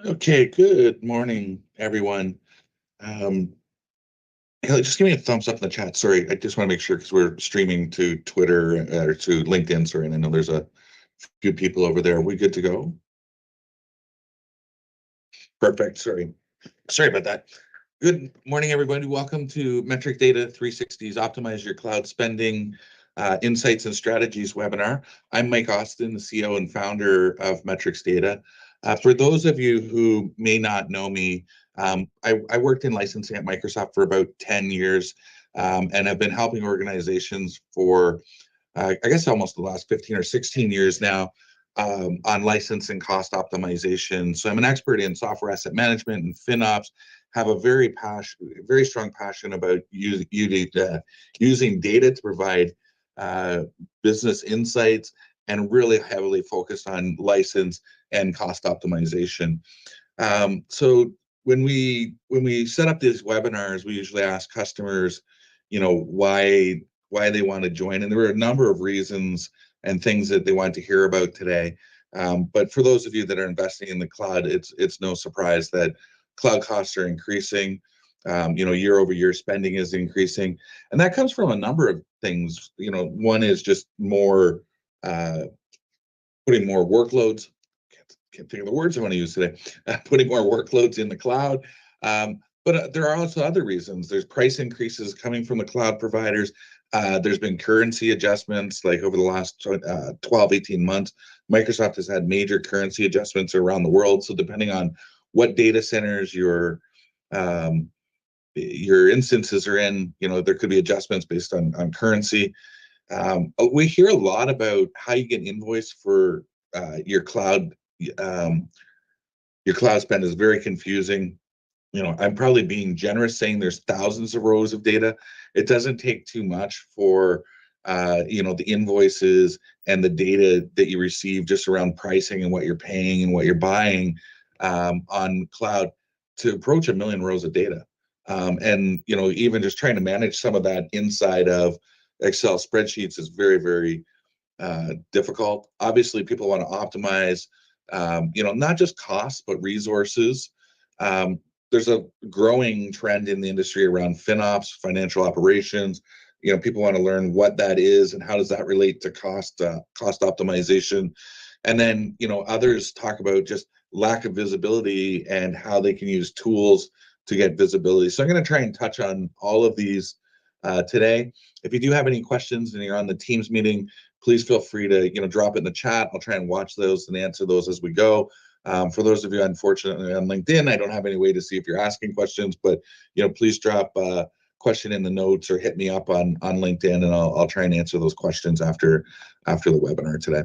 Okay, good morning, everyone. Um, hey, just give me a thumbs up in the chat. Sorry, I just want to make sure because we're streaming to Twitter or to LinkedIn. Sorry, and I know there's a few people over there. Are we good to go? Perfect. Sorry about that. Good morning, everybody. Welcome to MetrixData 360's Optimize Your Cloud Spending Insights and Strategies webinar. I'm Mike Austin, the CEO and founder of MetrixData. For those of you who may not know me, I worked in licensing at Microsoft for about 10 years and have been helping organizations for, I guess, almost the last 15 or 16 years now on license and cost optimization. So I'm an expert in software asset management and FinOps, have a very strong passion about using data to provide business insights, and really heavily focused on license and cost optimization. So when we set up these webinars, we usually ask customers, why they want to join, and there were a number of reasons and things that they wanted to hear about today. But for those of you that are investing in the cloud, it's no surprise that cloud costs are increasing. Year over year spending is increasing, and that comes from a number of things. One is just more putting more workloads. Can't think of the words I want to use today. Putting more workloads in the cloud. But there are also other reasons. There's price increases coming from the cloud providers. There's been currency adjustments like over the last 12, 18 months. Microsoft has had major currency adjustments around the world. So depending on what data centers your instances are in, there could be adjustments based on currency. We hear a lot about how you get invoiced for your cloud. Um, your cloud spend is very confusing. I'm probably being generous saying there's thousands of rows of data. It doesn't take too much for the invoices and the data that you receive just around pricing and what you're paying and what you're buying on cloud to approach 1 million rows of data. And even just trying to manage some of that inside of Excel spreadsheets is very, very difficult. Obviously, people want to optimize, not just costs, but resources. There's a growing trend in the industry around FinOps, financial operations. People want to learn what that is and how does that relate to cost optimization. And then, others talk about just lack of visibility and how they can use tools to get visibility. So I'm going to try and touch on all of these today. If you do have any questions and you're on the Teams meeting, please feel free to drop it in the chat. I'll try and watch those and answer those as we go. For those of you unfortunately on LinkedIn, I don't have any way to see if you're asking questions, but please drop a question in the notes or hit me up on LinkedIn, and I'll try and answer those questions after the webinar today.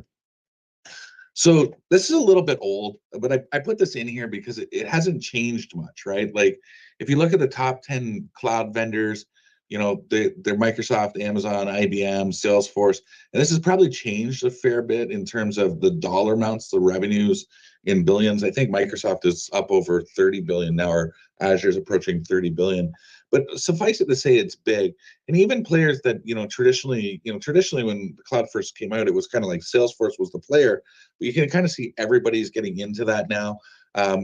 So this is a little bit old, but I put this in here because it hasn't changed much, right? Like if you look at the top 10 cloud vendors, they're Microsoft, Amazon, IBM, Salesforce, and this has probably changed a fair bit in terms of the dollar amounts, the revenues in billions. I think Microsoft is up over 30 billion now, or Azure is approaching 30 billion. But suffice it to say, it's big. And even players that traditionally when the cloud first came out, it was kind of like Salesforce was the player. But you can kind of see everybody's getting into that now.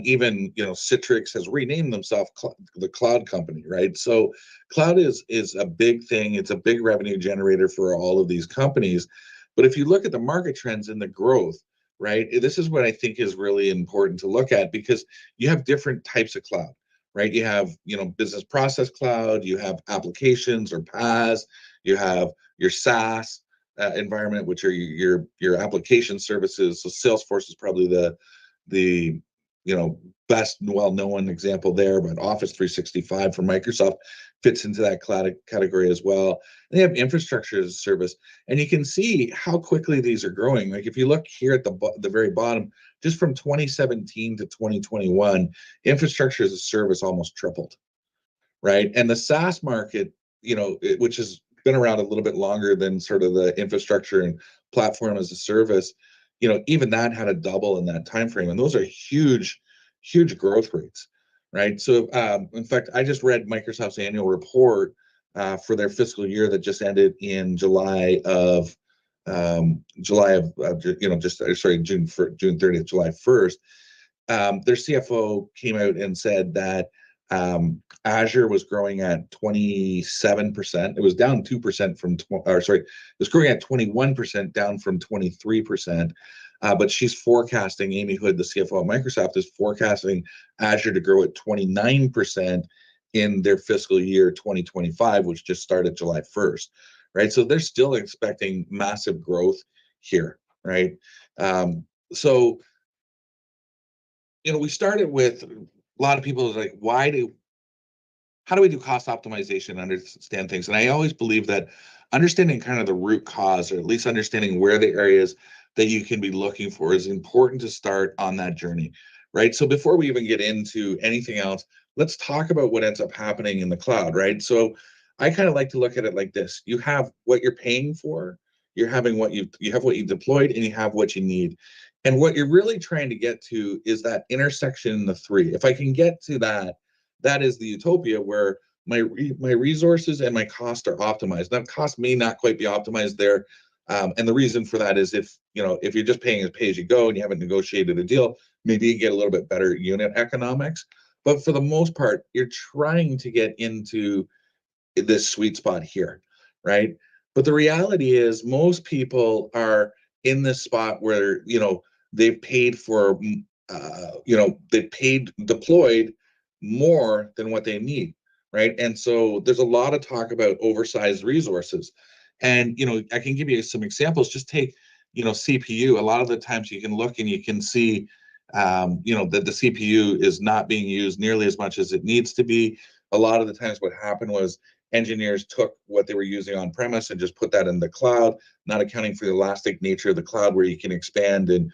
Even Citrix has renamed themselves the cloud company, right? So cloud is a big thing. It's a big revenue generator for all of these companies. But if you look at the market trends and the growth, right, this is what I think is really important to look at, because you have different types of cloud, right? You have business process cloud, you have applications or PaaS, you have your SaaS environment, which are your application services. So Salesforce is probably the best well-known example there, but Office 365 from Microsoft fits into that cloud category as well. And they have infrastructure as a service, and you can see how quickly these are growing. Like if you look here at the very bottom, just from 2017 to 2021, infrastructure as a service almost tripled, right? And the SaaS market, which has been around a little bit longer than sort of the infrastructure and platform as a service, even that had a double in that time frame, and those are huge growth rates, right? So in fact, I just read Microsoft's annual report for their fiscal year that just ended in June 30th, July 1st, their CFO came out and said that Azure was growing at 27%. It was down 2% from, or sorry, it was growing at 21%, down from 23%. But she's forecasting, Amy Hood, the CFO of Microsoft, is forecasting Azure to grow at 29% in their fiscal year 2025, which just started July 1st, right? So they're still expecting massive growth here, right? So, we started with a lot of people like, how do we do cost optimization and understand things? And I always believe that understanding kind of the root cause, or at least understanding where the areas that you can be looking for, is important to start on that journey, right? So before we even get into anything else, let's talk about what ends up happening in the cloud, right? So I kind of like to look at it like this. You have what you're paying for, you're having you have what you deployed, and you have what you need. And what you're really trying to get to is that intersection in the three. If I can get to that, that is the utopia where my resources and my costs are optimized. Now, cost may not quite be optimized there, and the reason for that is if you're just paying as pay as you go and you haven't negotiated a deal, maybe you get a little bit better unit economics. But for the most part, you're trying to get into this sweet spot here, right? But the reality is, most people are in this spot where they've paid for, they've paid deployed more than what they need, right? And so there's a lot of talk about oversized resources, and I can give you some examples. Just take CPU. A lot of the times you can look and you can see that the CPU is not being used nearly as much as it needs to be. A lot of the times what happened was engineers took what they were using on premise and just put that in the cloud, not accounting for the elastic nature of the cloud, where you can expand and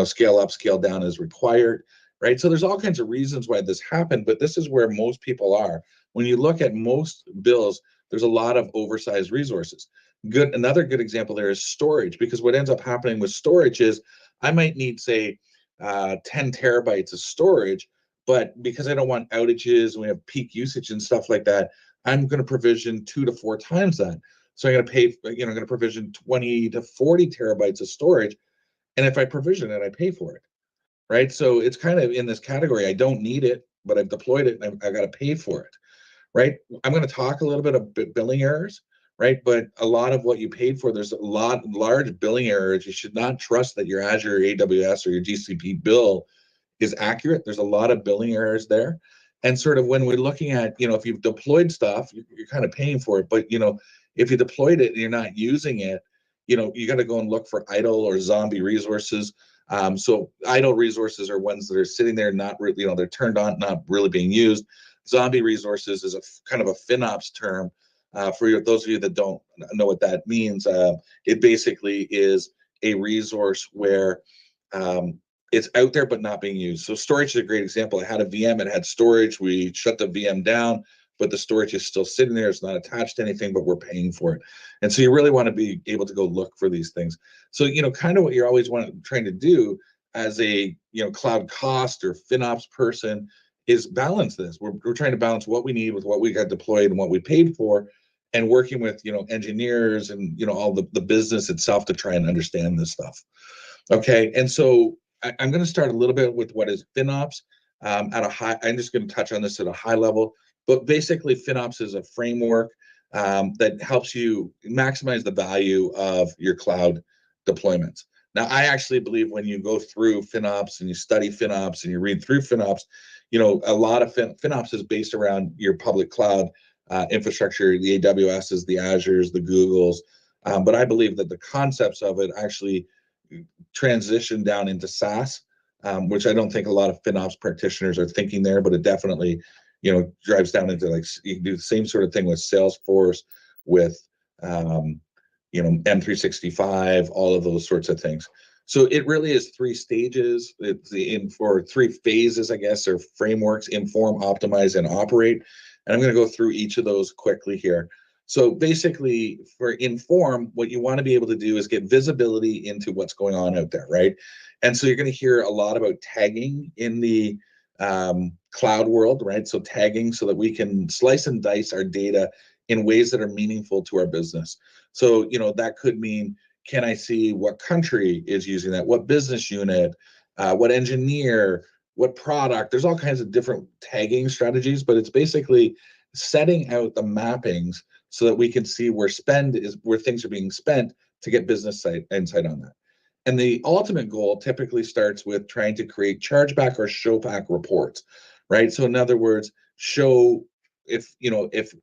scale up, scale down as required, right? So there's all kinds of reasons why this happened, but this is where most people are. When you look at most bills, there's a lot of oversized resources. Another good example there is storage, because what ends up happening with storage is I might need, say, 10 terabytes of storage, but because I don't want outages and we have peak usage and stuff like that, I'm going to provision 2 to 4 times that. So I'm going to pay, I'm going to provision 20 to 40 terabytes of storage. And if I provision it, I pay for it, right? So it's kind of in this category. I don't need it, but I've deployed it and I've got to pay for it, right? I'm going to talk a little bit of billing errors, right? But a lot of what you paid for, there's a large billing errors. You should not trust that your Azure, AWS, or your GCP bill is accurate. There's a lot of billing errors there. And sort of when we're looking at, if you've deployed stuff, you're kind of paying for it. But, if you deployed it and you're not using it, you got to go and look for idle or zombie resources. So idle resources are ones that are sitting there, not really, they're turned on, not really being used. Zombie resources is a kind of a FinOps term. For those of you that don't know what that means, it basically is a resource where it's out there but not being used. So storage is a great example. I had a VM, it had storage. We shut the VM down, but the storage is still sitting there. It's not attached to anything, but we're paying for it. And so you really want to be able to go look for these things. So, kind of what you're always trying to do as a, cloud cost or FinOps person is balance this. We're trying to balance what we need with what we got deployed and what we paid for, and working with, engineers and, all the business itself to try and understand this stuff. Okay. And so I'm going to start a little bit with what is FinOps at a high. I'm just going to touch on this at a high level, but basically FinOps is a framework that helps you maximize the value of your cloud deployments. Now, I actually believe when you go through FinOps and you study FinOps and you read through FinOps, a lot of FinOps is based around your public cloud infrastructure, the AWSs, the Azures, the Googles. But I believe that the concepts of it actually transition down into SaaS, which I don't think a lot of FinOps practitioners are thinking there, but it definitely, drives down into, like, you can do the same sort of thing with Salesforce, with, M365, all of those sorts of things. So it really is 3 stages. It's for 3 phases, I guess, or frameworks: inform, optimize, and operate. And I'm going to go through each of those quickly here. So basically, for inform, what you want to be able to do is get visibility into what's going on out there, right? And so you're going to hear a lot about tagging in the cloud world, right? So tagging so that we can slice and dice our data in ways that are meaningful to our business. So, that could mean, can I see what country is using that, what business unit, what engineer, what product. There's all kinds of different tagging strategies, but it's basically setting out the mappings so that we can see where spend is, where things are being spent, to get business insight on that. And the ultimate goal typically starts with trying to create chargeback or showback reports, right? So in other words, show if if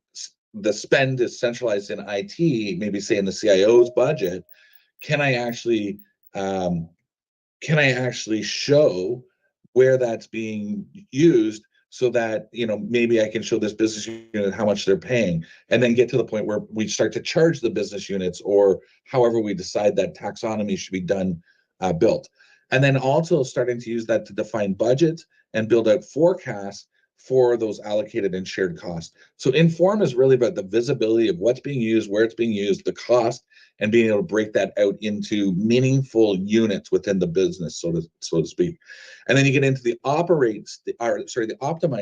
the spend is centralized in IT, maybe say in the CIO's budget, can I actually um, show where that's being used, so that maybe I can show this business unit how much they're paying, and then get to the point where we start to charge the business units, or however we decide that taxonomy should be done, built. And then also starting to use that to define budgets and build out forecasts for those allocated and shared costs. So Inform is really about the visibility of what's being used, where it's being used, the cost, and being able to break that out into meaningful units within the business, so to speak. And then you get into the optimize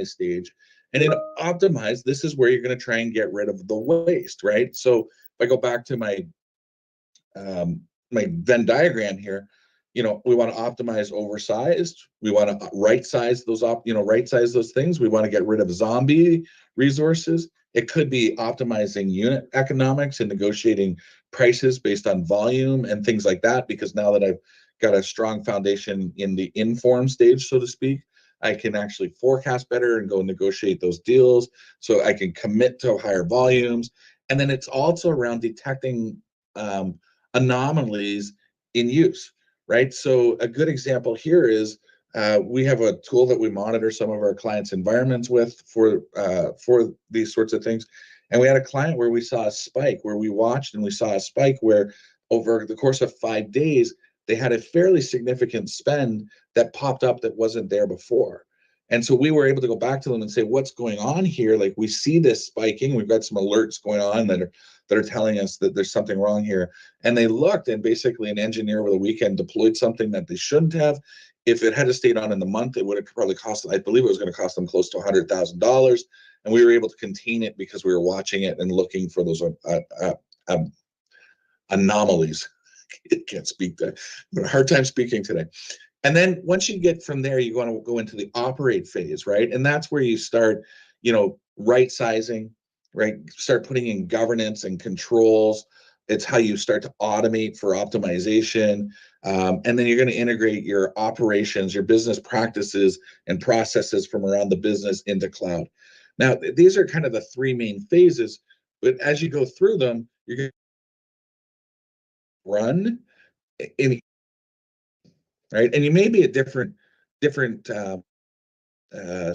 stage. And in optimize, this is where you're going to try and get rid of the waste, right? So if I go back to my my Venn diagram here, we want to optimize oversized. We want to right size those right size those things. We want to get rid of zombie resources. It could be optimizing unit economics and negotiating prices based on volume and things like that. Because now that I've got a strong foundation in the inform stage, so to speak, I can actually forecast better and go negotiate those deals. So I can commit to higher volumes. And then it's also around detecting anomalies in use, right? So a good example here is we have a tool that we monitor some of our clients' environments with for these sorts of things. And we had a client where we saw a spike, where we watched and we saw a spike where over the course of 5 days, they had a fairly significant spend that popped up that wasn't there before. And so we were able to go back to them and say, what's going on here? Like, we see this spiking. We've got some alerts going on that are telling us that there's something wrong here. And they looked, and basically an engineer over the weekend deployed something that they shouldn't have. If it had stayed on in the month, it would have probably cost, I believe it was going to cost them close to $100,000. And we were able to contain it because we were watching it and looking for those anomalies. I can't speak that, but a hard time speaking today. And then once you get from there, you want to go into the operate phase, right? And that's where you start, right sizing, right? Start putting in governance and controls. It's how you start to automate for optimization. And then you're going to integrate your operations, your business practices and processes from around the business into cloud. Now, these are kind of the 3 main phases, but as you go through them, you're going to run in, right? And you may be at different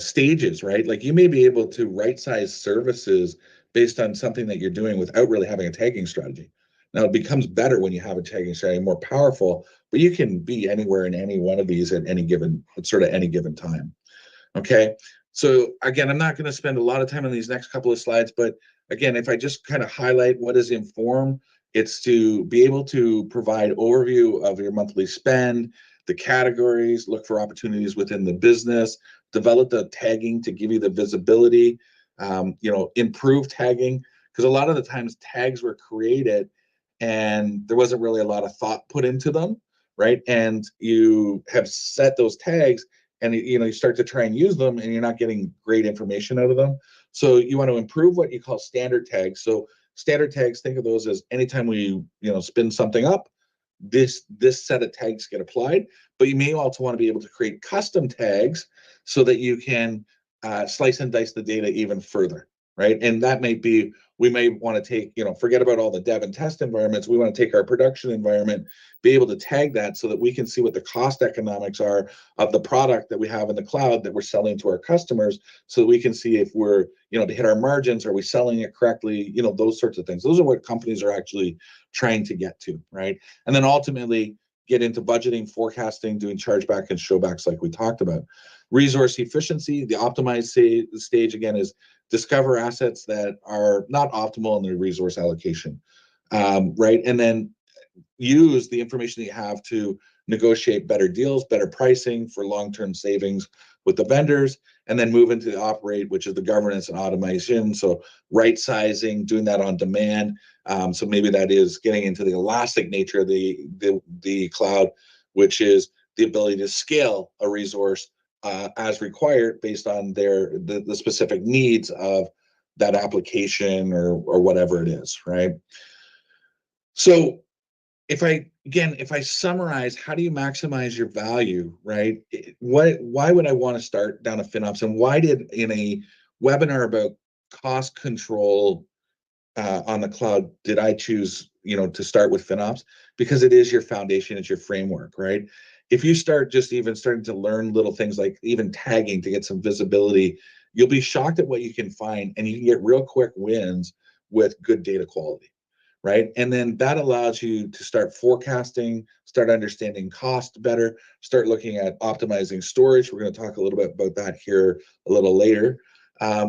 stages, right? Like, you may be able to right size services based on something that you're doing without really having a tagging strategy. Now, it becomes better when you have a tagging strategy, more powerful, but you can be anywhere in any one of these at any given time. Okay. So again, I'm not going to spend a lot of time on these next couple of slides, but again, if I just kind of highlight what is Inform, it's to be able to provide overview of your monthly spend, the categories, look for opportunities within the business, develop the tagging to give you the visibility, improve tagging, because a lot of the times tags were created and there wasn't really a lot of thought put into them, right? And you have set those tags, and you start to try and use them, and you're not getting great information out of them. So you want to improve what you call standard tags. So standard tags, think of those as anytime we spin something up, this set of tags get applied. But you may also want to be able to create custom tags so that you can slice and dice the data even further, right? And that may be, we may want to take, forget about all the dev and test environments. We want to take our production environment, be able to tag that so that we can see what the cost economics are of the product that we have in the cloud that we're selling to our customers, so that we can see if we're, to hit our margins, are we selling it correctly? Those sorts of things. Those are what companies are actually trying to get to, right? And then ultimately get into budgeting, forecasting, doing chargeback and showbacks like we talked about. Resource efficiency, the optimized stage again is discover assets that are not optimal in their resource allocation, right? And then use the information that you have to negotiate better deals, better pricing for long-term savings with the vendors, and then move into the operate, which is the governance and automation. So right sizing, doing that on demand. So maybe that is getting into the elastic nature of the cloud, which is the ability to scale a resource as required based on the specific needs of that application or whatever it is, right? So if I summarize, how do you maximize your value, right? Why would I want to start down a FinOps, and why did in a webinar about cost control on the cloud did I choose, to start with FinOps? Because it is your foundation, it's your framework, right? If you start just even starting to learn little things like even tagging to get some visibility, you'll be shocked at what you can find, and you can get real quick wins with good data quality, right? And then that allows you to start forecasting, start understanding cost better, start looking at optimizing storage. We're going to talk a little bit about that here a little later.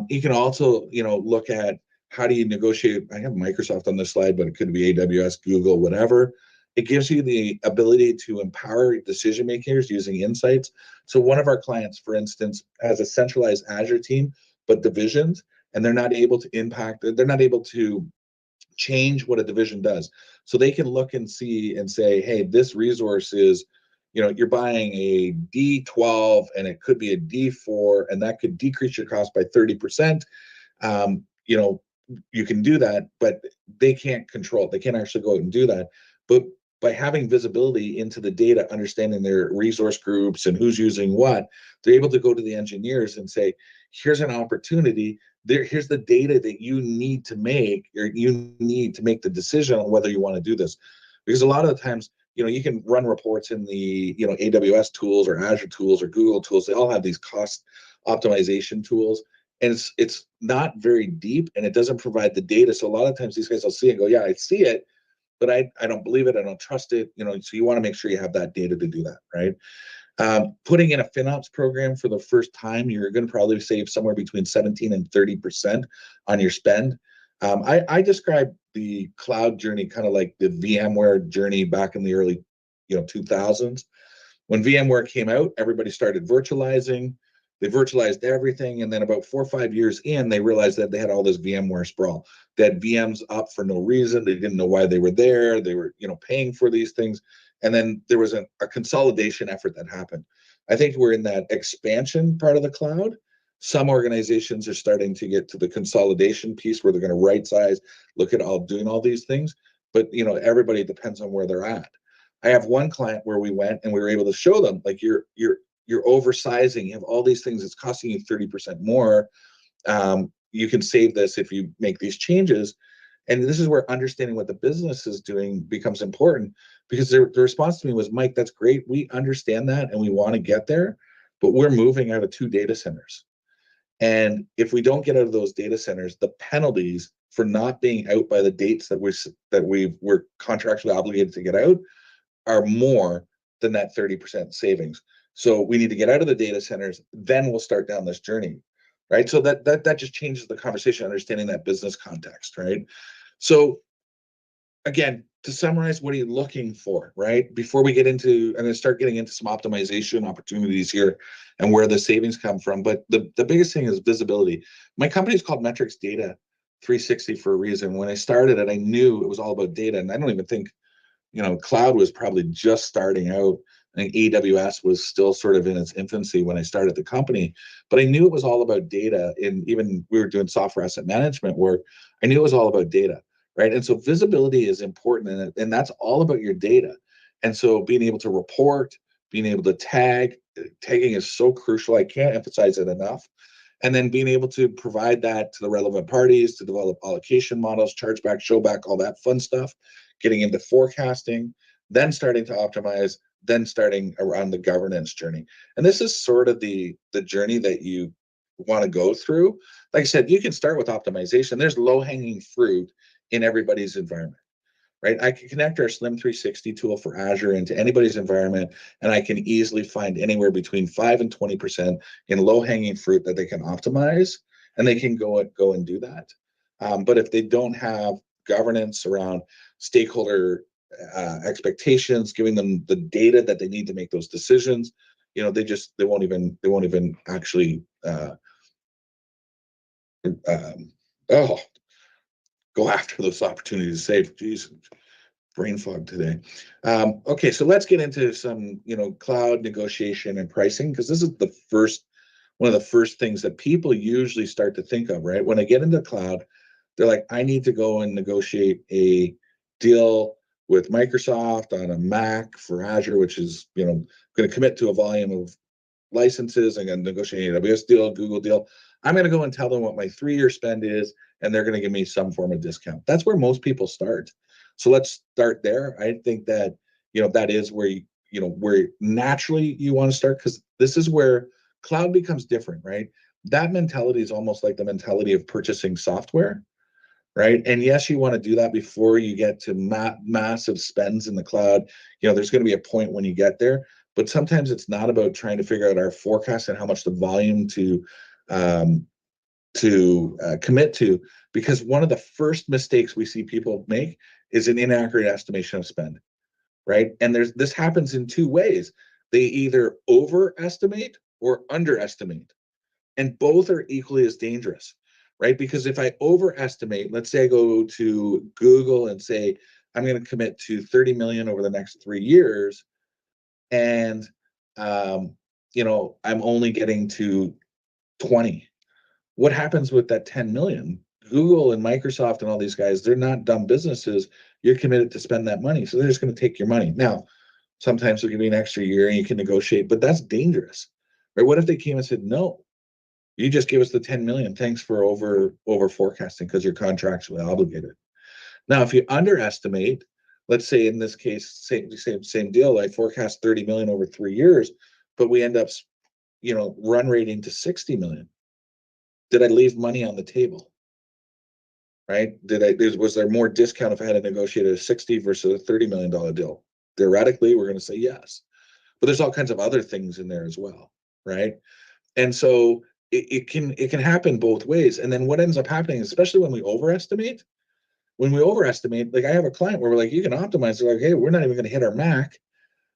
You can also, look at how do you negotiate. I have Microsoft on this slide, but it could be AWS, Google, whatever. It gives you the ability to empower decision makers using insights. So one of our clients, for instance, has a centralized Azure team, but divisions, and they're not able to they're not able to change what a division does. So they can look and see and say, hey, this resource is, you're buying a D12 and it could be a D4, and that could decrease your cost by 30%. um, you know, you can do that, but they can't control it. They can't actually go out and do that. But by having visibility into the data, understanding their resource groups and who's using what, they're able to go to the engineers and say, here's an opportunity. Here's the data that you need to make, or you need to make the decision on whether you want to do this. Because a lot of the times, you can run reports in the, AWS tools or Azure tools or Google tools. They all have these cost optimization tools, and it's not very deep, and it doesn't provide the data. So a lot of times these guys will see and go, yeah, I see it, but I don't believe it, I don't trust it. So you want to make sure you have that data to do that, right? Putting in a FinOps program for the first time, you're going to probably save somewhere between 17 and 30% on your spend. I describe the cloud journey kind of like the VMware journey back in the early 2000s. When VMware came out, everybody started virtualizing. They virtualized everything, and then about 4 or 5 years in, they realized that they had all this VMware sprawl. They had VMs up for no reason. They didn't know why they were there. They were, paying for these things, and then there was a consolidation effort that happened. I think we're in that expansion part of the cloud. Some organizations are starting to get to the consolidation piece where they're going to right size, look at all doing all these things, but everybody depends on where they're at. I have one client where we went and we were able to show them, like, you're oversizing. You have all these things. It's costing you 30% more. You can save this if you make these changes. And this is where understanding what the business is doing becomes important, because the response to me was, Mike, that's great. We understand that and we want to get there, but we're moving out of 2 data centers. And if we don't get out of those data centers, the penalties for not being out by the dates that we're contractually obligated to get out are more than that 30% savings. So we need to get out of the data centers, then we'll start down this journey, right? So that just changes the conversation, understanding that business context, right? So again, to summarize, what are you looking for, right? Before we get into, I'm going to start getting into some optimization opportunities here and where the savings come from. But the biggest thing is visibility. My company is called MetrixData 360 for a reason. When I started it, I knew it was all about data. And I don't even think cloud was probably just starting out. I think AWS was still sort of in its infancy when I started the company, but I knew it was all about data. And even we were doing software asset management work, I knew it was all about data, right? And so visibility is important, and that's all about your data. And so being able to report, being able to tagging is so crucial. I can't emphasize it enough. And then being able to provide that to the relevant parties to develop allocation models, chargeback, showback, all that fun stuff, getting into forecasting, then starting to optimize, then starting around the governance journey. And this is sort of the journey that you want to go through. Like I said, you can start with optimization. There's low-hanging fruit in everybody's environment, right? I can connect our Slim 360 tool for Azure into anybody's environment, and I can easily find anywhere between 5 and 20% in low-hanging fruit that they can optimize, and they can go and do that. But if they don't have governance around stakeholder expectations, giving them the data that they need to make those decisions, they won't even actually um, oh, go after those opportunities to save. Geez, brain fog today. Okay, so let's get into some, cloud negotiation and pricing, because this is one of the first things that people usually start to think of, right? When they get into cloud, they're like, I need to go and negotiate a deal with Microsoft on a Mac for Azure, which is, going to commit to a volume of licenses. I'm going to negotiate an AWS deal, Google deal. I'm going to go and tell them what my 3-year spend is, and they're going to give me some form of discount. That's where most people start. So let's start there. I think that, that is where where naturally you want to start, because this is where cloud becomes different, right? That mentality is almost like the mentality of purchasing software, right? And yes, you want to do that before you get to massive spends in the cloud. There's going to be a point when you get there, but sometimes it's not about trying to figure out our forecast and how much the volume um, to commit to, because one of the first mistakes we see people make is an inaccurate estimation of spend, right? And this happens in two ways. They either overestimate or underestimate, and both are equally as dangerous, right? Because if I overestimate, let's say I go to Google and say I'm going to commit to 30 million over the next 3 years, and I'm only getting to 20. What happens with that 10 million? Google and Microsoft and all these guys, they're not dumb businesses. You're committed to spend that money, so they're just going to take your money. Now, sometimes they'll give you an extra year and you can negotiate, but that's dangerous, right? What if they came and said, no, you just give us the 10 million. Thanks for over forecasting, because you're contractually obligated. Now, if you underestimate, let's say in this case, same deal, I forecast 30 million over 3 years, but we end up, run rating to 60 million. Did I leave money on the table? Right? Was there more discount if I had to negotiate a 60 versus a $30 million deal? Theoretically, we're going to say yes. But there's all kinds of other things in there as well, right? And so it can happen both ways. And then what ends up happening, especially when we overestimate, like I have a client where we're like, you can optimize. They're like, hey, we're not even going to hit our Mac.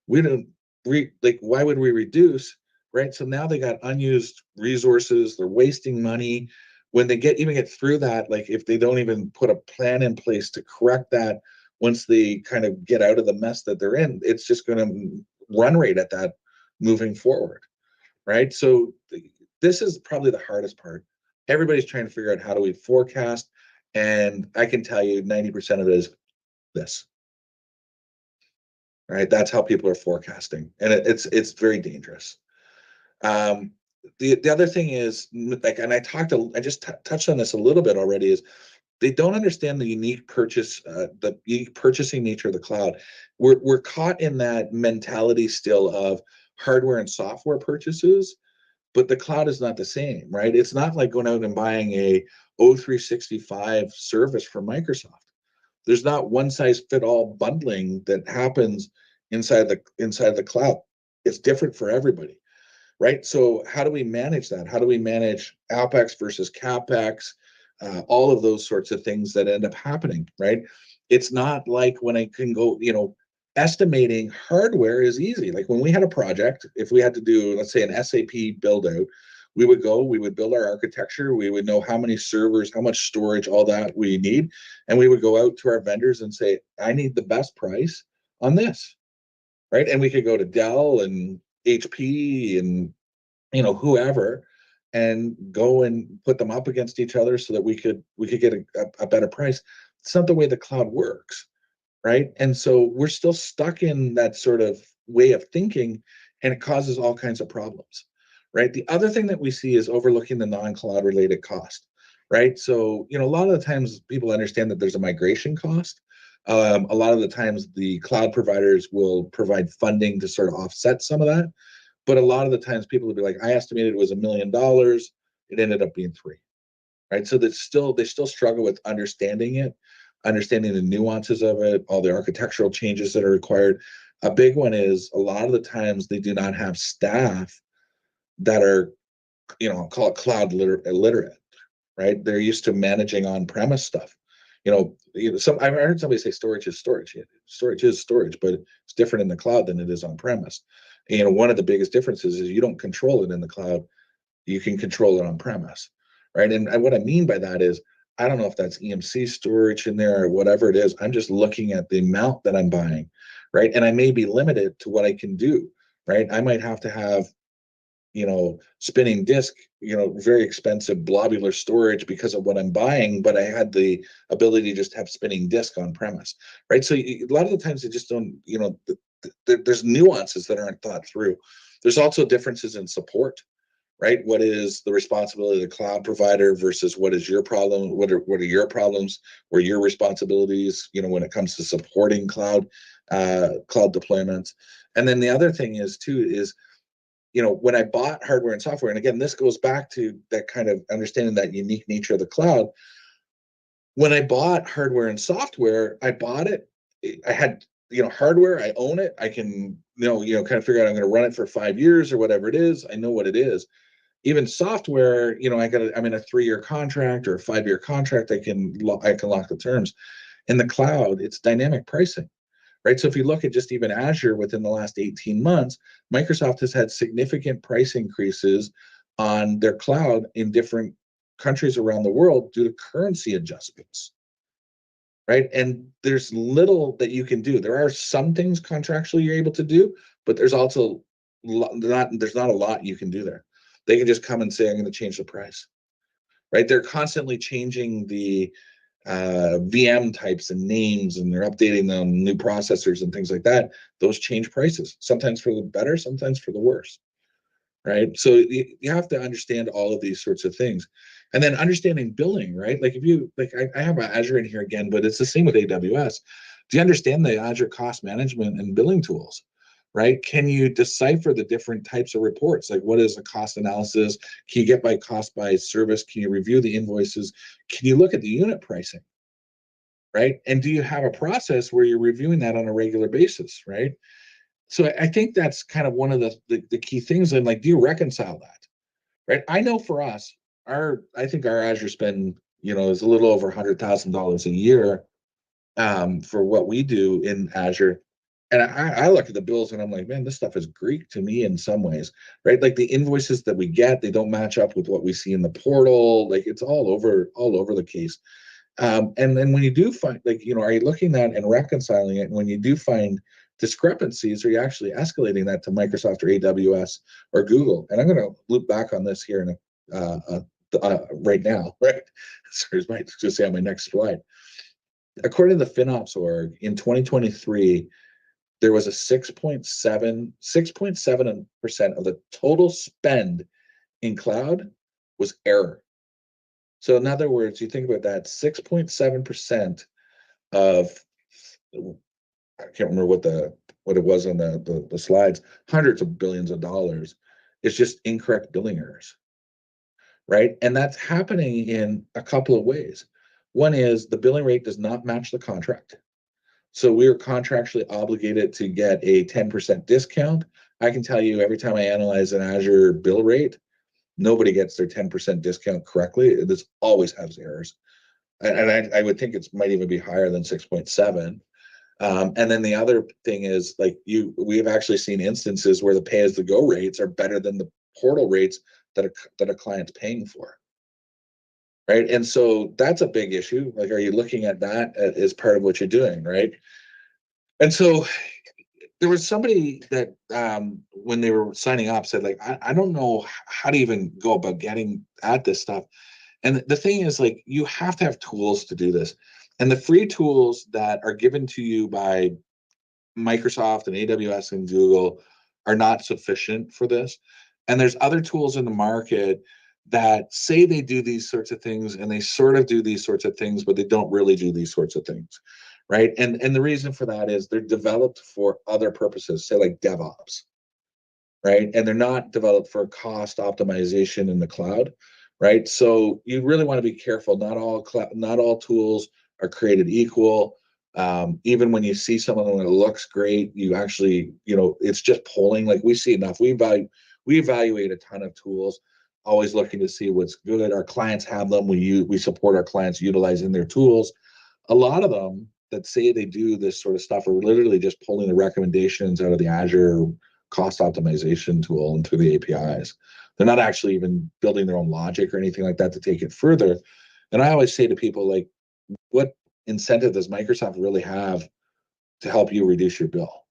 We don't like, why would we reduce? Right. So now they got unused resources, they're wasting money. When they get through that, like if they don't even put a plan in place to correct that, once they kind of get out of the mess that they're in, it's just going to run rate at that moving forward. Right. So this is probably the hardest part. Everybody's trying to figure out, how do we forecast? And I can tell you 90% of it is this, right? That's how people are forecasting. And it's very dangerous. Um, the other thing is, like, and I just touched on this a little bit already, is they don't understand the the unique purchasing nature of the cloud. We're caught in that mentality still of hardware and software purchases, but the cloud is not the same, right? It's not like going out and buying a O365 service from Microsoft. There's not one size fit all bundling that happens inside the cloud. It's different for everybody, right? So how do we manage that? How do we manage OpEx versus CapEx? All of those sorts of things that end up happening, right? It's not like when I can go, estimating hardware is easy. Like when we had a project, if we had to do, let's say, an SAP build out, we would build our architecture, we would know how many servers, how much storage, all that we need. And we would go out to our vendors and say, I need the best price on this, right? And we could go to Dell and HP and whoever, and go and put them up against each other so that we could get a better price. It's not the way the cloud works, right? And so we're still stuck in that sort of way of thinking, and it causes all kinds of problems, right? The other thing that we see is overlooking the non-cloud related cost, right? So a lot of the times people understand that there's a migration cost. A lot of the times the cloud providers will provide funding to sort of offset some of that, but a lot of the times people will be like, I estimated it was $1 million, it ended up being three, right? So they still struggle with understanding it, understanding the nuances of it, all the architectural changes that are required. A big one is, a lot of the times they do not have staff that are, call it cloud illiterate, right? They're used to managing on-premise stuff. I heard somebody say storage is storage. Yeah, storage is storage, but it's different in the cloud than it is on-premise. One of the biggest differences is you don't control it in the cloud, you can control it on premise, right? And what I mean by that is, I don't know if that's EMC storage in there or whatever it is. I'm just looking at the amount that I'm buying, right? And I may be limited to what I can do, right? I might have to have, spinning disk, very expensive blobular storage because of what I'm buying, but I had the ability to just have spinning disk on premise, right? So a lot of the times they just don't, there's nuances that aren't thought through. There's also differences in support, right? What is the responsibility of the cloud provider versus what is your problem? What are your problems? What are your responsibilities, when it comes to supporting cloud deployments? And then the other thing is too is, when I bought hardware and software, and again, this goes back to that kind of understanding that unique nature of the cloud. When I bought hardware and software, I bought it. I had, hardware. I own it. I can, kind of figure out I'm going to run it for 5 years or whatever it is. I know what it is. Even software, I'm in a 3-year contract or a 5-year contract. I can lock the terms. In the cloud, it's dynamic pricing, right? So if you look at just even Azure within the last 18 months, Microsoft has had significant price increases on their cloud in different countries around the world due to currency adjustments, right? And there's little that you can do. There are some things contractually you're able to do, but there's also there's not a lot you can do there. They can just come and say, I'm going to change the price, right? They're constantly changing the VM types and names, and they're updating them, new processors and things like that. Those change prices, sometimes for the better, sometimes for the worse, right? So you have to understand all of these sorts of things. And then understanding billing, right? Like if you, like I have my Azure in here again, but it's the same with AWS. Do you understand the Azure cost management and billing tools? Right? Can you decipher the different types of reports? Like what is a cost analysis? Can you get by cost by service? Can you review the invoices? Can you look at the unit pricing? Right? And do you have a process where you're reviewing that on a regular basis? Right? So I think that's kind of one of the key things. And like, do you reconcile that? Right? I know for us, I think our Azure spend, is a little over $100,000 a year for what we do in Azure. And I look at the bills and I'm like, man, this stuff is Greek to me in some ways, right? Like the invoices that we get, they don't match up with what we see in the portal. Like it's all over the case. And then when you do find, like, are you looking at and reconciling it? And when you do find discrepancies, are you actually escalating that to Microsoft or AWS or Google? And I'm going to loop back on this here in right now, right? Sorry, I might just say on my next slide. According to the FinOps.org, in 2023, there was a 6.7% of the total spend in cloud was error. So in other words, you think about that, 6.7% of, I can't remember what it was on the slides, hundreds of billions of dollars. It's just incorrect billing errors, right? And that's happening in a couple of ways. One is the billing rate does not match the contract. So we are contractually obligated to get a 10% discount. I can tell you every time I analyze an Azure bill rate, nobody gets their 10% discount correctly. This always has errors. And I would think it might even be higher than 6.7. And then the other thing is, like, we have actually seen instances where the pay-as-the-go rates are better than the portal rates that a client's paying for, right? And so that's a big issue. Like, are you looking at that as part of what you're doing, right? And so there was somebody that when they were signing up said, like, I don't know how to even go about getting at this stuff. And the thing is, like, you have to have tools to do this. And the free tools that are given to you by Microsoft and AWS and Google are not sufficient for this. And there's other tools in the market that say they do these sorts of things, and they sort of do these sorts of things, but they don't really do these sorts of things, right? And the reason for that is they're developed for other purposes, say like DevOps, right? And they're not developed for cost optimization in the cloud, right? So you really want to be careful. Not all tools are created equal. Even when you see someone that looks great, you actually, it's just polling. Like we see enough. We evaluate a ton of tools, always looking to see what's good. Our clients have them. We support our clients utilizing their tools. A lot of them that say they do this sort of stuff are literally just pulling the recommendations out of the Azure cost optimization tool and through the APIs. They're not actually even building their own logic or anything like that to take it further. And I always say to people, like, what incentive does Microsoft really have to help you reduce your bill?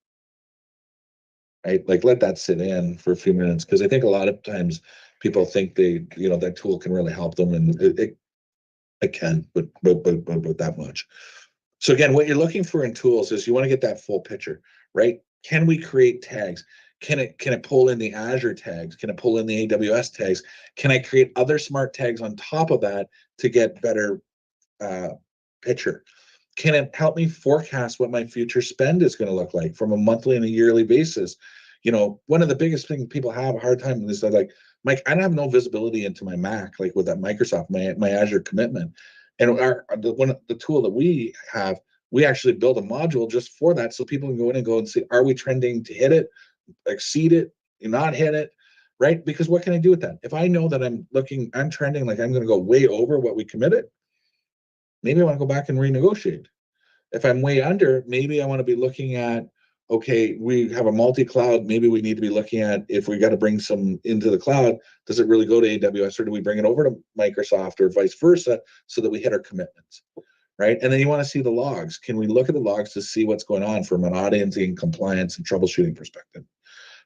Right? Like, let that sit in for a few minutes, because I think a lot of times people think that tool can really help them, and it can, but that much. So again, what you're looking for in tools is you want to get that full picture, right? Can we create tags? Can it pull in the Azure tags? Can it pull in the AWS tags? Can I create other smart tags on top of that to get better uh, picture? Can it help me forecast what my future spend is going to look like from a monthly and a yearly basis? One of the biggest things people have a hard time with is that, like, Mike, I don't have no visibility into my Mac, like with that Microsoft, my Azure commitment. And the tool that we have, we actually build a module just for that, so people can go in and see, are we trending to hit it, exceed it, not hit it, right? Because what can I do with that? If I know that I'm trending, like I'm going to go way over what we committed, maybe I want to go back and renegotiate. If I'm way under, maybe I want to be looking at, okay, we have a multi-cloud. Maybe we need to be looking at, if we got to bring some into the cloud, does it really go to AWS, or do we bring it over to Microsoft, or vice versa, so that we hit our commitments, right? And then you want to see the logs. Can we look at the logs to see what's going on from an auditing, compliance, and troubleshooting perspective?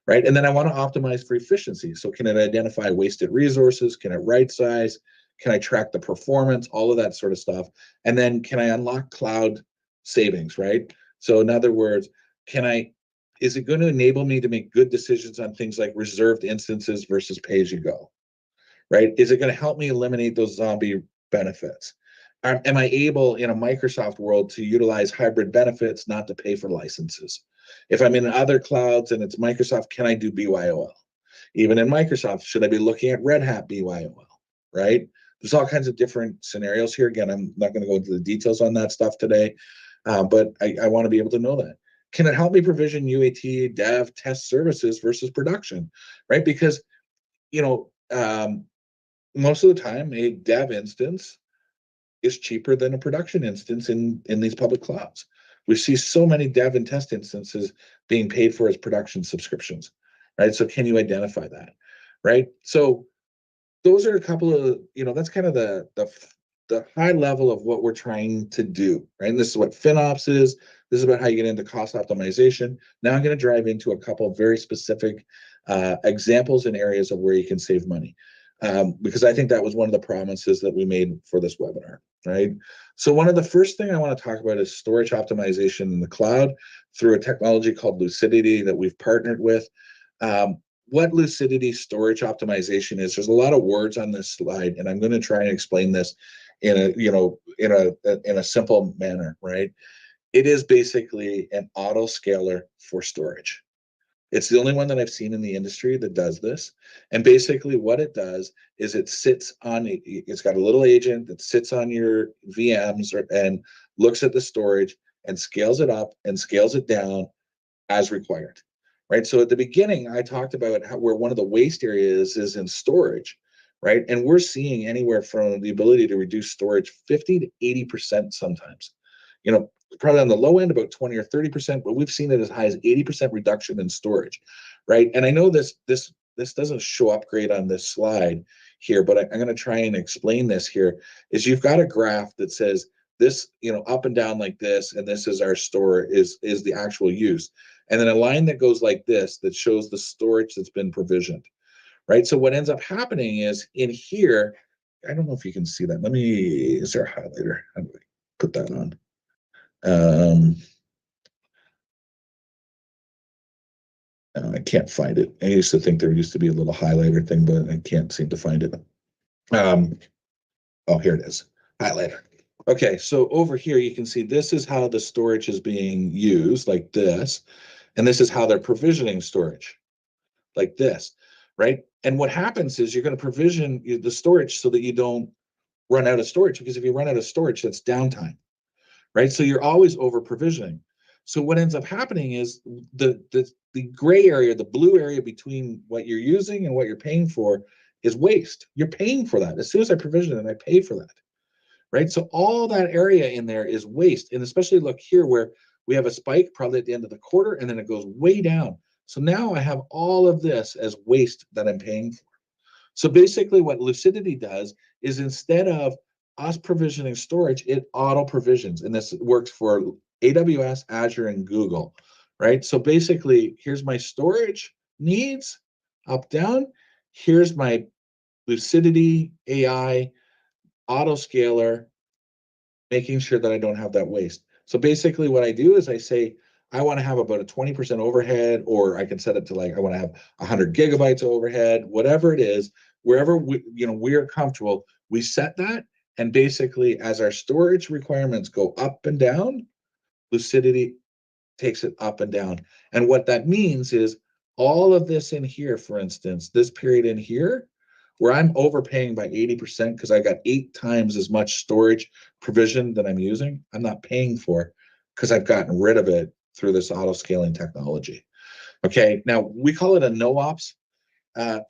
Right. And then I want to optimize for efficiency. So can it identify wasted resources? Can it right size? Can I track the performance? All of that sort of stuff. And then can I unlock cloud savings? Right. So in other words, is it going to enable me to make good decisions on things like reserved instances versus pay as you go? Right. Is it going to help me eliminate those zombie benefits? Am I able in a Microsoft world to utilize hybrid benefits, not to pay for licenses? If I'm in other clouds and it's Microsoft, can I do BYOL? Even in Microsoft, should I be looking at Red Hat BYOL? Right? There's all kinds of different scenarios here. Again, I'm not going to go into the details on that stuff today, but I want to be able to know that. Can it help me provision UAT, dev, test services versus production? Right? Because, you know, most of the time, a dev instance is cheaper than a production instance in these public clouds. We see so many dev and test instances being paid for as production subscriptions, right? So can you identify that, right? So those are a couple of, that's kind of the high level of what we're trying to do, right? And this is what FinOps is. This is about how you get into cost optimization. Now I'm going to drive into a couple of very specific examples and areas of where you can save money. Because I think that was one of the promises that we made for this webinar, right? So one of the first thing I want to talk about is storage optimization in the cloud through a technology called Lucidity that we've partnered with. What Lucidity storage optimization is, there's a lot of words on this slide, and I'm going to try and explain this in a simple manner, right? It is basically an auto scaler for storage. It's the only one that I've seen in the industry that does this. And basically what it does is it's got a little agent that sits on your VMs and looks at the storage and scales it up and scales it down as required, right? So at the beginning, I talked about where one of the waste areas is in storage, right? And we're seeing anywhere from the ability to reduce storage 50 to 80% sometimes. Probably on the low end about 20 or 30%, but we've seen it as high as 80% reduction in storage, right? And I know this doesn't show up great on this slide here, but I'm going to try and explain this here. Is you've got a graph that says this, up and down like this, and this is our store is the actual use, and then a line that goes like this that shows the storage that's been provisioned, right? So what ends up happening is in here, I don't know if you can see that. Is there a highlighter? How do I put that on? I can't find it. I used to think there used to be a little highlighter thing, but I can't seem to find it. Oh, here it is, highlighter. Okay, so over here you can see this is how the storage is being used, like this, and this is how they're provisioning storage, like this, right? And what happens is you're going to provision the storage so that you don't run out of storage, because if you run out of storage, that's downtime, right? So you're always over provisioning. So what ends up happening is the gray area, the blue area between what you're using and what you're paying for is waste. You're paying for that. As soon as I provision it, I pay for that, right? So all that area in there is waste. And especially look here where we have a spike probably at the end of the quarter, and then it goes way down. So now I have all of this as waste that I'm paying for. So basically what Lucidity does is instead of us provisioning storage, it auto provisions, and this works for AWS, Azure, and Google, right? So basically, here's my storage needs, up, down. Here's my Lucidity AI autoscaler, making sure that I don't have that waste. So basically what I do is I say, I want to have about a 20% overhead, or I can set it to like, I want to have 100 gigabytes of overhead, whatever it is, wherever we are comfortable, we set that. And basically as our storage requirements go up and down, Lucidity takes it up and down. And what that means is all of this in here, for instance, this period in here, where I'm overpaying by 80% because I got 8 times as much storage provision that I'm using, I'm not paying for because I've gotten rid of it through this auto scaling technology. Okay, now we call it a no ops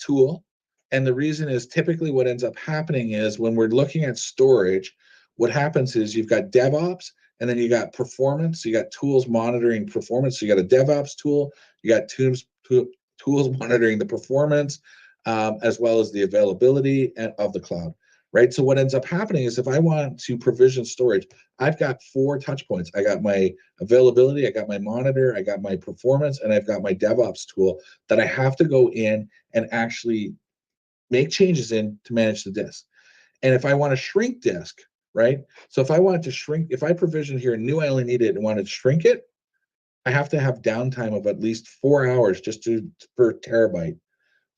tool. And the reason is typically what ends up happening is when we're looking at storage, what happens is you've got DevOps and then you got performance. You got tools monitoring performance. So you got a DevOps tool, you got tools monitoring the performance, as well as the availability of the cloud, right? So what ends up happening is if I want to provision storage, I've got 4 touch points. I got my availability, I got my monitor, I got my performance, and I've got my DevOps tool that I have to go in and actually make changes in to manage the disk. And if I want to shrink disk, right? So if I want to shrink, if I provision here and knew I only needed it and wanted to shrink it, I have to have downtime of at least 4 hours just per terabyte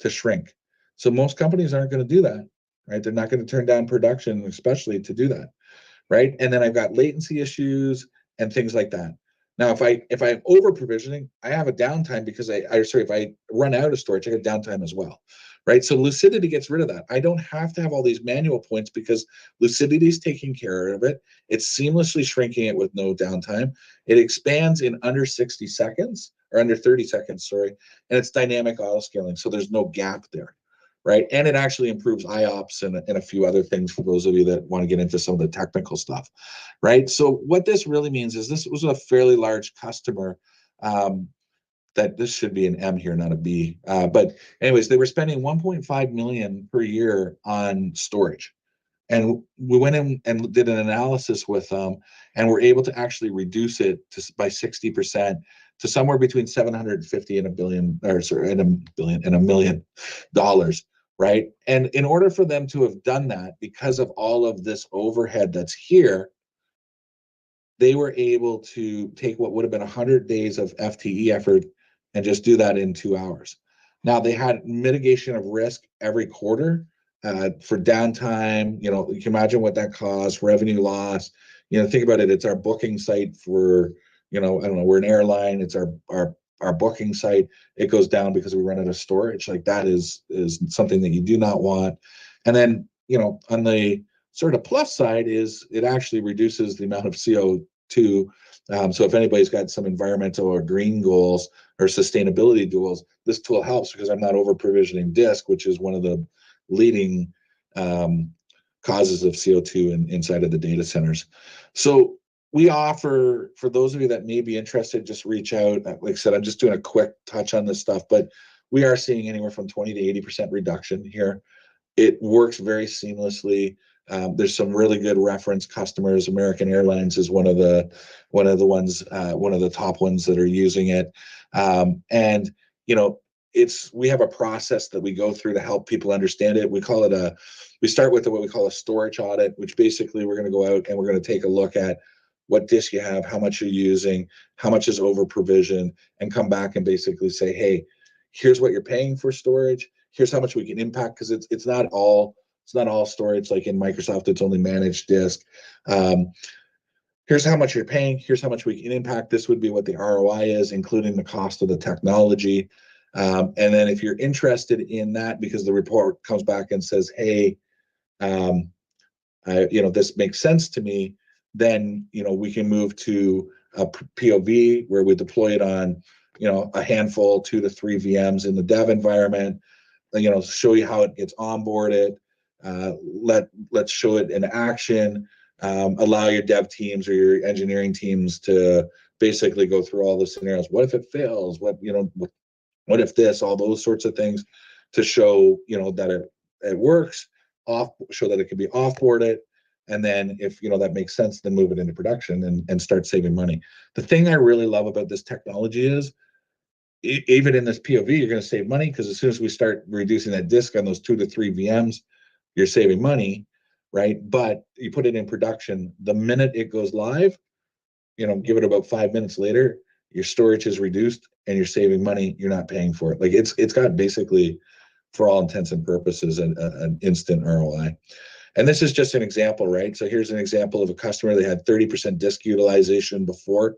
to shrink. So most companies aren't going to do that, right? They're not going to turn down production, especially to do that, right? And then I've got latency issues and things like that. Now, if I'm over provisioning, I have a downtime because if I run out of storage, I get downtime as well, right? So Lucidity gets rid of that. I don't have to have all these manual points because Lucidity is taking care of it. It's seamlessly shrinking it with no downtime. It expands in under 60 seconds or under 30 seconds, sorry, and it's dynamic auto scaling, so there's no gap there, right? And it actually improves IOPS and a few other things for those of you that want to get into some of the technical stuff, right? So what this really means is this was a fairly large customer. That this should be an M here, not a B. But anyways, they were spending 1.5 million per year on storage. And we went in and did an analysis with them, and we're able to actually reduce it by 60% to somewhere between 750 and a billion, or sorry, and $1 million, right? And in order for them to have done that, because of all of this overhead that's here, they were able to take what would have been 100 days of FTE effort and just do that in 2 hours. Now they had mitigation of risk every quarter for downtime. You know, you can imagine what that costs, revenue loss. You know, think about it. It's our booking site for, you know, I don't know, we're an airline. It's our booking site. It goes down because we run out of storage. Like that is something that you do not want. And then, you know, on the sort of plus side is it actually reduces the amount of CO2. So if anybody's got some environmental or green goals or sustainability goals, this tool helps because I'm not over provisioning disk, which is one of the leading causes of CO2 inside of the data centers. So we offer, for those of you that may be interested, just reach out. Like I said, I'm just doing a quick touch on this stuff, but we are seeing anywhere from 20 to 80% reduction here. It works very seamlessly. There's some really good reference customers. American Airlines is one of the top ones that are using it. And you know, we have a process that we go through to help people understand it. We start with what we call a storage audit, which basically we're going to go out and we're going to take a look at what disk you have, how much you're using, how much is over provision, and come back and basically say, hey, here's what you're paying for storage. Here's how much we can impact, because it's not all storage. Like in Microsoft, it's only managed disk. Here's how much you're paying. Here's how much we can impact. This would be what the ROI is, including the cost of the technology. And then if you're interested in that, because the report comes back and says, hey, this makes sense to me, then, we can move to a POV where we deploy it on, a handful, 2 to 3 VMs in the dev environment, show you how it gets onboarded. Let's show it in action. Allow your dev teams or your engineering teams to basically go through all the scenarios. What if it fails? What if this? All those sorts of things to show that it works. Show that it can be offboarded, And then if that makes sense, then move it into production and start saving money. The thing I really love about this technology is even in this POV, you're going to save money because as soon as we start reducing that disk on those 2 to 3 VMs, you're saving money, right? But you put it in production, the minute it goes live, give it about 5 minutes later, your storage is reduced and you're saving money. You're not paying for it. Like it's got basically, for all intents and purposes, an instant ROI. And this is just an example, right? So here's an example of a customer. They had 30% disk utilization before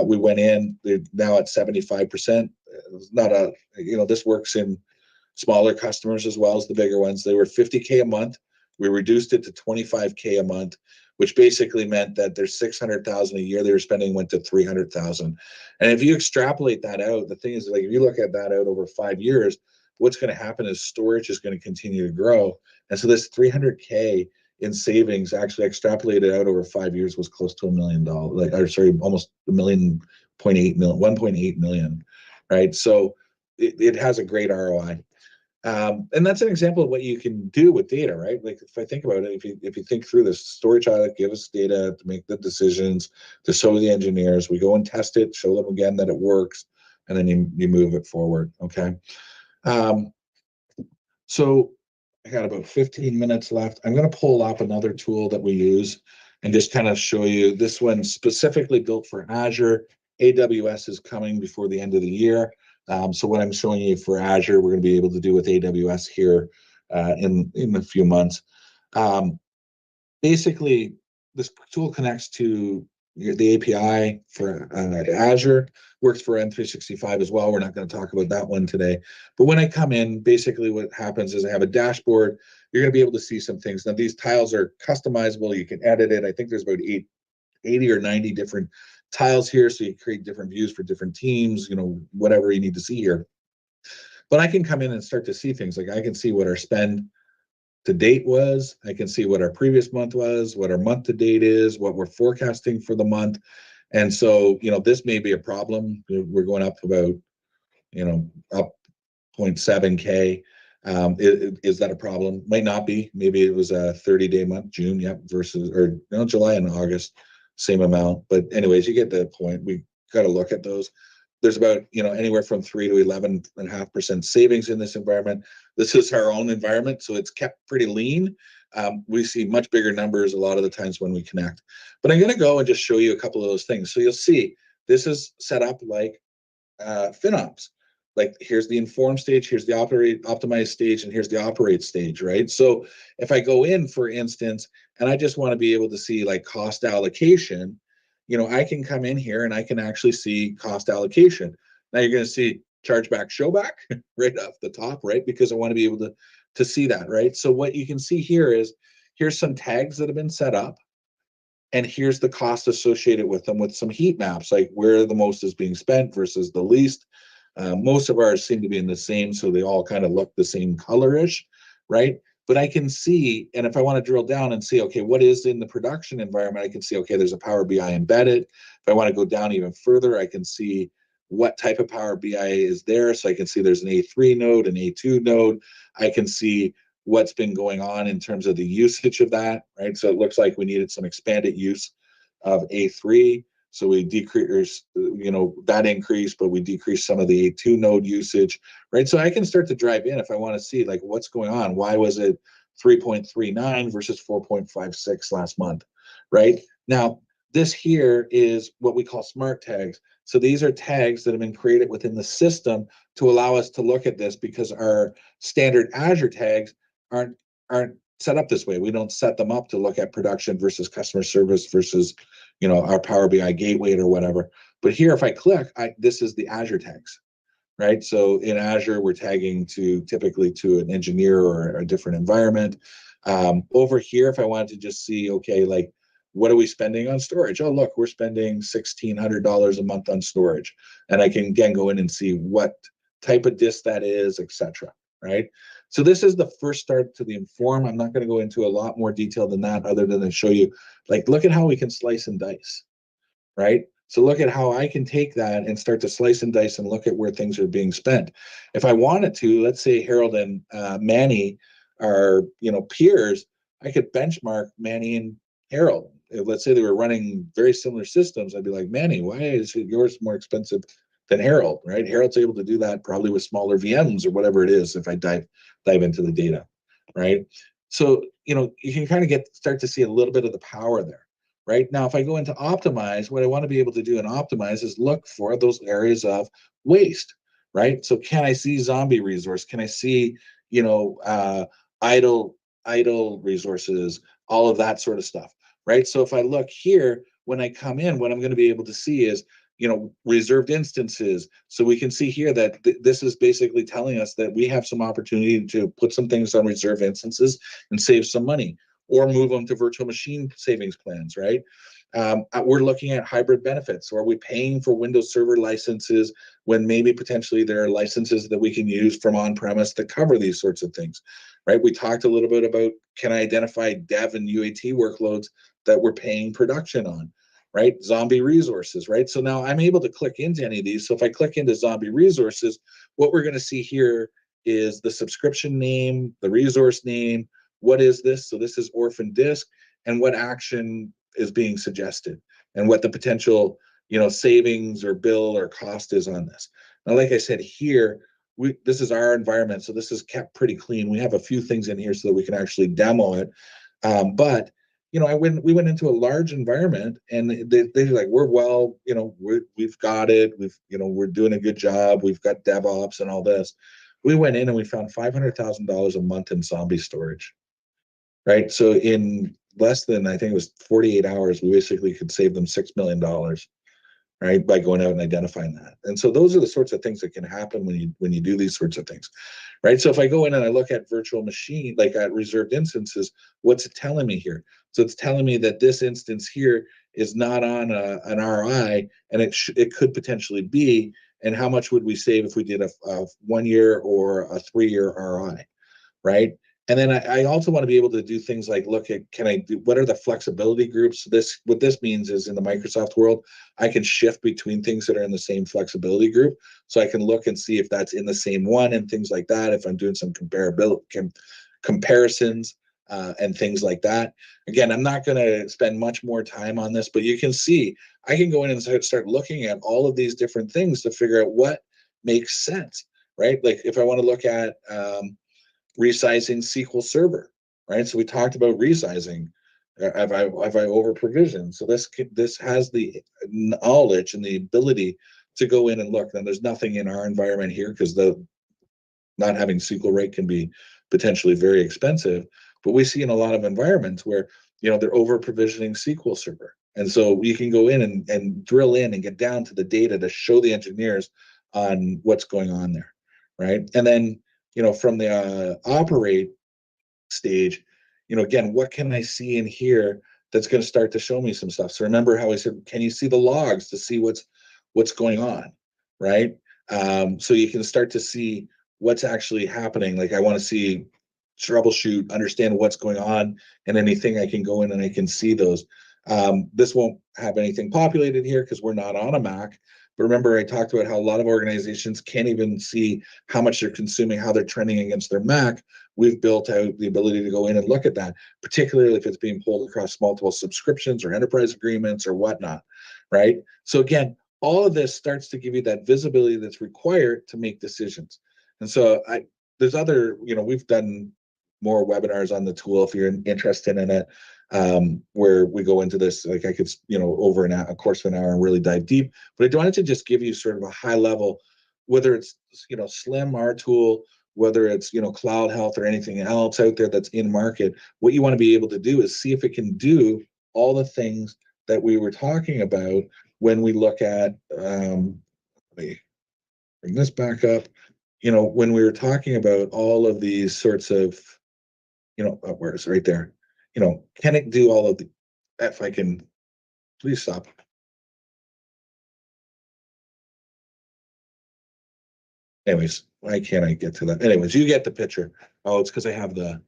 we went in. They're now at 75%. It's not this works in smaller customers as well as the bigger ones. They were 50K a month. We reduced it to 25K a month, which basically meant that their 600,000 a year they were spending went to 300,000. And if you extrapolate that out, the thing is, like, if you look at that out over 5 years, what's going to happen is storage is going to continue to grow. And so this 300K in savings actually extrapolated out over 5 years was close to $1 million, almost $1.8 million, right? So it has a great ROI. And that's an example of what you can do with data, right? Like if I think about it, if you think through this, storage audit give us data to make the decisions, to show the engineers, we go and test it, show them again that it works, and then you move it forward, okay? So I got about 15 minutes left. I'm going to pull up another tool that we use and just kind of show you this one specifically built for Azure. AWS is coming before the end of the year. So what I'm showing you for Azure, we're going to be able to do with AWS here in a few months. Basically, this tool connects to the API for Azure, works for M365 as well. We're not going to talk about that one today. But when I come in, basically what happens is I have a dashboard. You're going to be able to see some things. Now, these tiles are customizable. You can edit it. I think there's about 80 or 90 different tiles here, so you create different views for different teams, whatever you need to see here. But I can come in and start to see things. Like I can see what our spend to date was. I can see what our previous month was, what our month to date is, what we're forecasting for the month. And so, this may be a problem. We're going up about, up 0.7K. Is that a problem? Might not be. Maybe it was a 30-day month, June, versus, July and August, same amount. But anyways, you get the point. We got to look at those. There's about, anywhere from 3 to 11.5% savings in this environment. This is our own environment, so it's kept pretty lean. We see much bigger numbers a lot of the times when we connect. But I'm going to go and just show you a couple of those things. So you'll see this is set up like FinOps. Like here's the inform stage, here's the optimize stage, and here's the operate stage, right? So if I go in, for instance, and I just want to be able to see like cost allocation, I can come in here and I can actually see cost allocation. Now you're going to see chargeback, showback right off the top, right? Because I want to be able to see that, right? So what you can see here is here's some tags that have been set up, and here's the cost associated with them with some heat maps, like where the most is being spent versus the least. Most of ours seem to be in the same, so they all kind of look the same colorish, right? But I can see, and if I want to drill down and see, okay, what is in the production environment, I can see, okay, there's a Power BI embedded. If I want to go down even further, I can see what type of Power BI is there. So I can see there's an A3 node, an A2 node. I can see what's been going on in terms of the usage of that, right? So it looks like we needed some expanded use of A3. So we decrease, that increase, but we decrease some of the A2 node usage, right? So I can start to drive in if I want to see like what's going on. Why was it 3.39 versus 4.56 last month, right? Now, this here is what we call smart tags. So these are tags that have been created within the system to allow us to look at this because our standard Azure tags aren't set up this way. We don't set them up to look at production versus customer service versus our Power BI gateway or whatever. But here, if I click, this is the Azure tags, right? So in Azure, we're tagging typically to an engineer or a different environment. Over here, if I wanted to just see, okay, like what are we spending on storage? Oh, look, we're spending $1,600 a month on storage. And I can again go in and see what type of disk that is, etc. Right? So this is the first start to the inform. I'm not going to go into a lot more detail than that other than to show you, like, look at how we can slice and dice, right? So look at how I can take that and start to slice and dice and look at where things are being spent. If I wanted to, let's say Harold and Manny are, peers, I could benchmark Manny and Harold. If, let's say they were running very similar systems, I'd be like, Manny, why is yours more expensive than Harold, right? Harold's able to do that probably with smaller VMs or whatever it is if I dive into the data, right? So, you can kind of start to see a little bit of the power there, right? Now, if I go into optimize, what I want to be able to do in optimize is look for those areas of waste, right? So can I see zombie resource? Can I see, idle resources, all of that sort of stuff, right? So if I look here, when I come in, what I'm going to be able to see is, reserved instances. So we can see here that this is basically telling us that we have some opportunity to put some things on reserve instances and save some money, or move them to virtual machine savings plans, right? We're looking at hybrid benefits. So are we paying for Windows Server licenses when maybe potentially there are licenses that we can use from on-premise to cover these sorts of things, right? We talked a little bit about, can I identify dev and UAT workloads that we're paying production on, right? Zombie resources, right? So now I'm able to click into any of these. So if I click into zombie resources, what we're going to see here is the subscription name, the resource name. What is this? So this is orphan disk, and what action is being suggested, and what the potential, savings or bill or cost is on this. Now, like I said here, this is our environment, so this is kept pretty clean. We have a few things in here so that we can actually demo it. But we went into a large environment, and they're like, we're well, we've got it. We're doing a good job. We've got DevOps and all this. We went in and we found $500,000 a month in zombie storage, right? So in less than, I think it was 48 hours, we basically could save them $6 million, right, by going out and identifying that. And so those are the sorts of things that can happen when you do these sorts of things, right? So if I go in and I look at virtual machine, like at reserved instances, what's it telling me here? So it's telling me that this instance here is not on an RI, and it could potentially be, and how much would we save if we did a 1 year or a 3-year RI, right? And then I also want to be able to do things like look at, what are the flexibility groups? What this means is, in the Microsoft world, I can shift between things that are in the same flexibility group. So I can look and see if that's in the same one and things like that, if I'm doing some comparisons and things like that. Again, I'm not going to spend much more time on this, but you can see I can go in and start looking at all of these different things to figure out what makes sense, right? Like if I want to look at resizing SQL Server, right? So we talked about resizing. Have I over provisioned? So this has the knowledge and the ability to go in and look. Now there's nothing in our environment here because the not having SQL rate can be potentially very expensive. But we see in a lot of environments where they're over provisioning SQL Server, and so we can go in and drill in and get down to the data to show the engineers on what's going on there, right? And then from the operate stage, again, what can I see in here that's going to start to show me some stuff? So remember how I said, can you see the logs to see what's going on, right? So you can start to see what's actually happening. Like I want to see, troubleshoot, understand what's going on, and anything I can go in and I can see those. This won't have anything populated here because we're not on a Mac. But remember, I talked about how a lot of organizations can't even see how much they're consuming, how they're trending against their Mac. We've built out the ability to go in and look at that, particularly if it's being pulled across multiple subscriptions or enterprise agreements or whatnot, right? So again, all of this starts to give you that visibility that's required to make decisions. And so there's other, we've done more webinars on the tool if you're interested in it, where we go into this. Like I could, over a course of an hour and really dive deep. But I wanted to just give you sort of a high level, whether it's Slim, our tool, whether it's Cloud Health or anything else out there that's in market. What you want to be able to do is see if it can do all the things that we were talking about when we look at. Let me bring this back up. When we were talking about all of these sorts of where is it? Right there. Can it do all of the, if I can, please stop. Anyways, why can't I get to that? Anyways, you get the picture. Oh, it's because I have the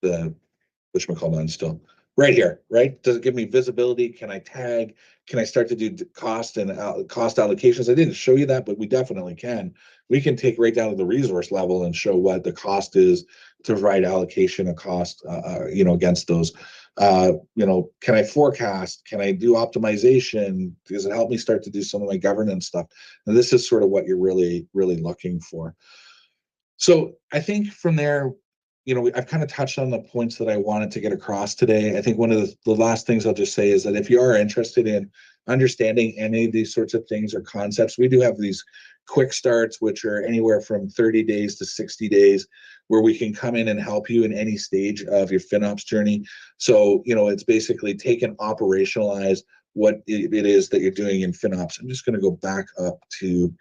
whatchamacallit on still. right here, right? Does it give me visibility? Can I tag? Can I start to do cost and cost allocations? I didn't show you that, but we definitely can. We can take right down to the resource level and show what the cost is to provide allocation of cost, against those. Can I forecast? Can I do optimization? Does it help me start to do some of my governance stuff? And this is sort of what you're really, really looking for. So I think from there, I've kind of touched on the points that I wanted to get across today. I think one of the last things I'll just say is that if you are interested in understanding any of these sorts of things or concepts, we do have these quick starts, which are anywhere from 30 days to 60 days, where we can come in and help you in any stage of your FinOps journey. So, it's basically take and operationalize what it is that you're doing in FinOps. I'm just going to go back up to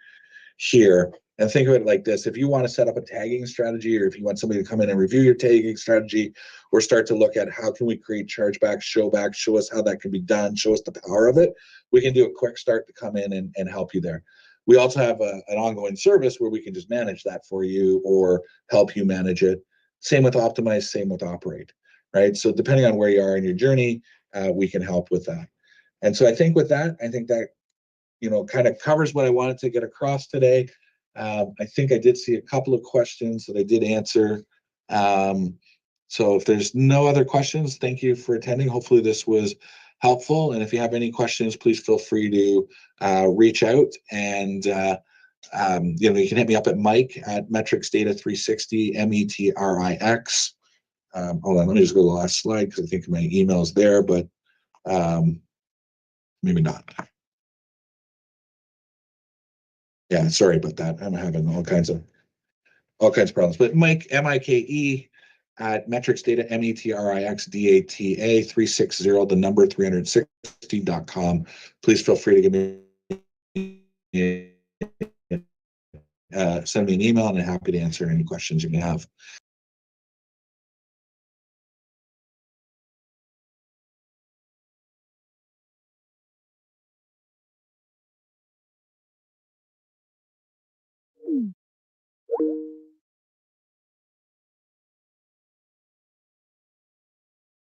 here and think of it like this. If you want to set up a tagging strategy, or if you want somebody to come in and review your tagging strategy, or start to look at how can we create chargebacks, show us how that can be done, show us the power of it, we can do a quick start to come in and help you there. We also have an ongoing service where we can just manage that for you or help you manage it. Same with optimize, same with operate, right? So depending on where you are in your journey, we can help with that. And so I think with that, I think that kind of covers what I wanted to get across today. I think I did see a couple of questions that I did answer. So if there's no other questions, thank you for attending. Hopefully this was helpful. And if you have any questions, please feel free to reach out. And you can hit me up at Mike at MetrixData360, METRIX. Hold on, let me just go to the last slide because I think my email is there, but maybe not. Yeah, sorry about that. I'm having all kinds of problems. But Mike, Mike at MetrixData, MEtrixData 360, the number 360.com. Please feel free to give me send me an email, and I'm happy to answer any questions you may have.